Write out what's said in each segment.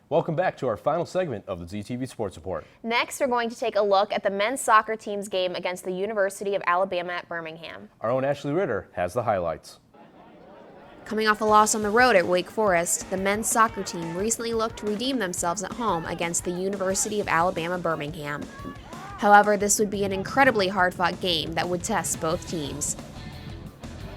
Welcome back to our final segment of the ZTV Sports Report. Next, we're going to take a look at the men's soccer team's game against the University of Alabama at Birmingham. Our own Ashley Ritter has the highlights. Coming off a loss on the road at Wake Forest, the men's soccer team recently looked to redeem themselves at home against the University of Alabama Birmingham. However, this would be an incredibly hard-fought game that would test both teams.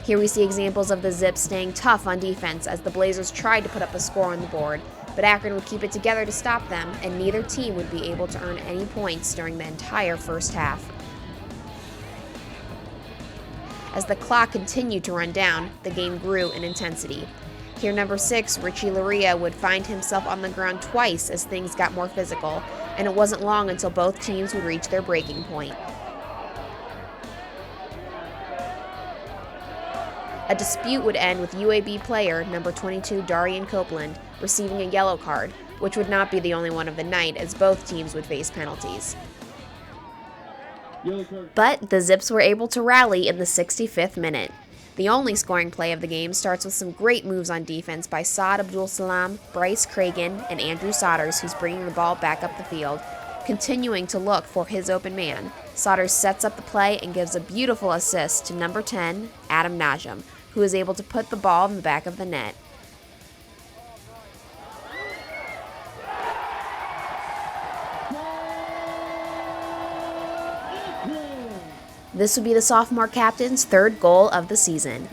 Here we see examples of the Zips staying tough on defense as the Blazers tried to put up a score on the board, but Akron would keep it together to stop them, and neither team would be able to earn any points during the entire first half. As the clock continued to run down, the game grew in intensity. Here, number 6, Richie Laria, would find himself on the ground twice as things got more physical, and it wasn't long until both teams would reach their breaking point. A dispute would end with UAB player number 22 Darian Copeland receiving a yellow card, which would not be the only one of the night as both teams would face penalties. But the Zips were able to rally in the 65th minute. The only scoring play of the game starts with some great moves on defense by Saad Abdul Salam, Bryce Cragen, and Andrew Sodders, who's bringing the ball back up the field. Continuing to look for his open man, Sodders sets up the play and gives a beautiful assist to number 10, Adam Najam, who is able to put the ball in the back of the net. This would be the sophomore captain's third goal of the season.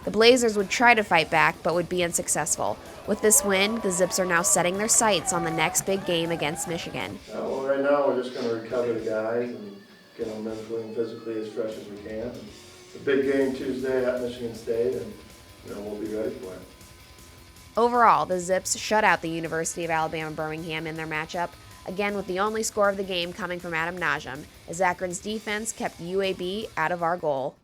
The Blazers would try to fight back, but would be unsuccessful. With this win, the Zips are now setting their sights on the next big game against Michigan. Well, right now we're just going to recover the guys and get them mentally and physically as fresh as we can. It's a big game Tuesday at Michigan State, and we'll be ready for it. Overall, the Zips shut out the University of Alabama Birmingham in their matchup, again with the only score of the game coming from Adam Najam, as Akron's defense kept UAB out of our goal.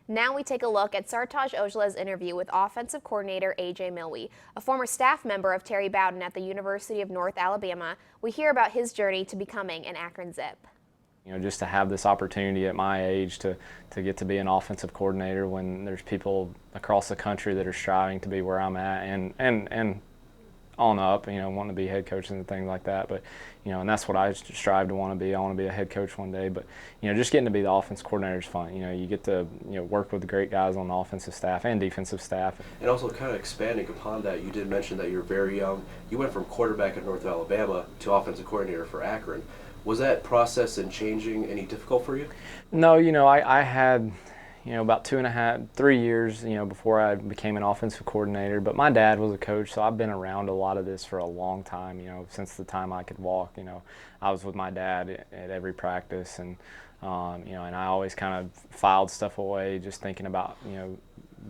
Now we take a look at Sartaj Aujla's interview with offensive coordinator AJ Milwee, a former staff member of Terry Bowden at the University of North Alabama. We hear about his journey to becoming an Akron Zip. Just to have this opportunity at my age to get to be an offensive coordinator when there's people across the country that are striving to be where I'm at and on up, wanting to be head coaches and things like that. But, and that's what I strive to want to be. I want to be a head coach one day. But, just getting to be the offensive coordinator is fun. You get to, work with great guys on the offensive staff and defensive staff. And also kind of expanding upon that, you did mention that you're very young. You went from quarterback at North Alabama to offensive coordinator for Akron. Was that process and changing any difficult for you? No, I had, about 2.5, 3 years, before I became an offensive coordinator. But my dad was a coach, so I've been around a lot of this for a long time, since the time I could walk. I was with my dad at every practice, and, and I always kind of filed stuff away, just thinking about,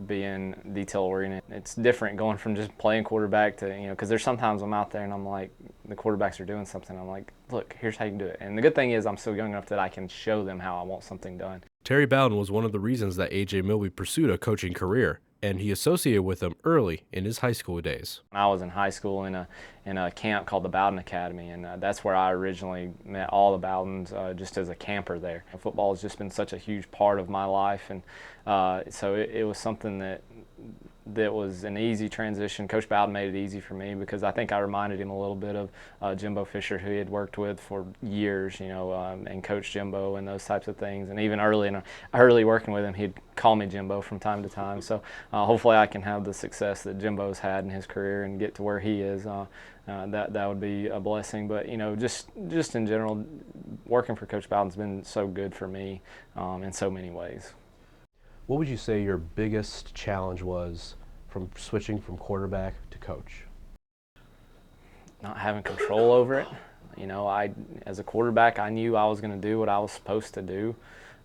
being detail-oriented. It's different going from just playing quarterback to, because there's sometimes I'm out there and I'm like, the quarterbacks are doing something. I'm like, look, here's how you can do it. And the good thing is I'm still young enough that I can show them how I want something done. Terry Bowden was one of the reasons that AJ Milwee pursued a coaching career, and he associated with him early in his high school days. I was in high school in a camp called the Bowden Academy, and that's where I originally met all the Bowdens just as a camper there. Football has just been such a huge part of my life, and so it was something that was an easy transition. Coach Bowden made it easy for me because I think I reminded him a little bit of Jimbo Fisher, who he had worked with for years, and Coach Jimbo and those types of things. And even early working with him, he'd call me Jimbo from time to time. So hopefully I can have the success that Jimbo's had in his career and get to where he is. That would be a blessing. But just in general, working for Coach Bowden's been so good for me in so many ways. What would you say your biggest challenge was from switching from quarterback to coach? Not having control over it. As a quarterback, I knew I was going to do what I was supposed to do.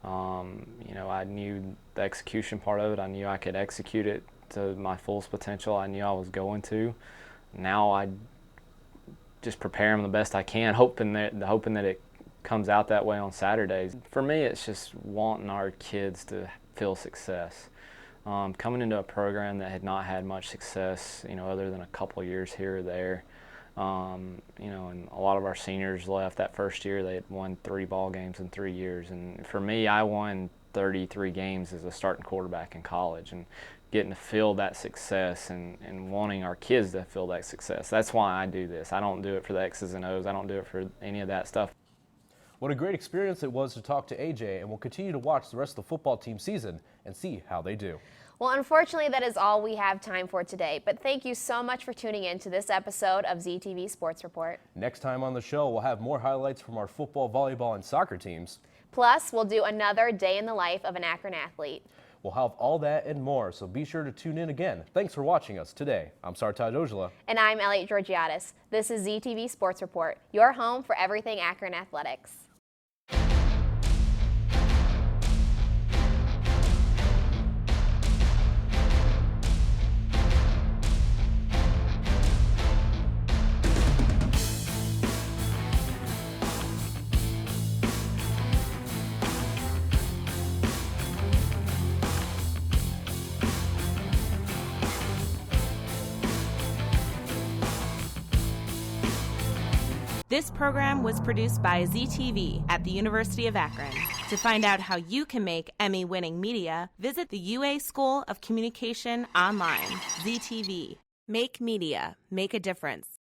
I knew the execution part of it. I knew I could execute it to my fullest potential. I knew I was going to. Now I just prepare them the best I can, hoping that it comes out that way on Saturdays. For me, it's just wanting our kids to feel success. Coming into a program that had not had much success, other than a couple years here or there, and a lot of our seniors left that first year. They had won 3 ball games in 3 years, and for me, I won 33 games as a starting quarterback in college, and getting to feel that success and wanting our kids to feel that success. That's why I do this. I don't do it for the X's and O's. I don't do it for any of that stuff. What a great experience it was to talk to AJ, and we'll continue to watch the rest of the football team season and see how they do. Well, unfortunately, that is all we have time for today, but thank you so much for tuning in to this episode of ZTV Sports Report. Next time on the show, we'll have more highlights from our football, volleyball, and soccer teams. Plus, we'll do another day in the life of an Akron athlete. We'll have all that and more, so be sure to tune in again. Thanks for watching us today. I'm Sartaj Aujla. And I'm Elliot Georgiadis. This is ZTV Sports Report, your home for everything Akron athletics. This program was produced by ZTV at the University of Akron. To find out how you can make Emmy-winning media, visit the UA School of Communication online. ZTV. Make media. Make a difference.